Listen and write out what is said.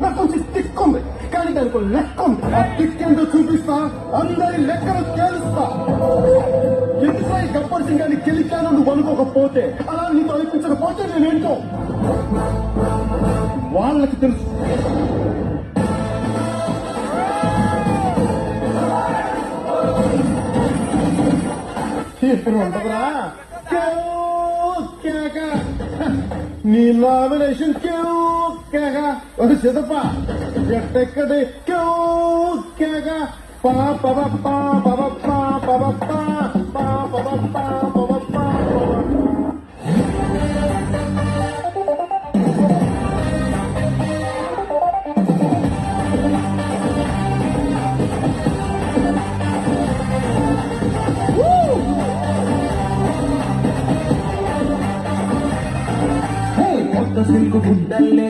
నాకు కొంచెం టిక్ ఉంది, కానీ దానికి లెక్క ఉంది. ఆ టిక్ ఏంటో చూపిస్తా, అందరి లెక్కలు తేలుస్తా. ఎందుకు గబ్బర్ సింగ్ గారిని గెలిచాను నువ్వు అనుకోకపోతే, అలా నీకు అనిపించకపోతే నేనేంటో వాళ్ళకి తెలుసు. ఇప్పుడు ఉంటదరా నీ నామినేషన్ ఒక సిదప ఎట్టెక్కడి సిల్కు గుడ్డల్లే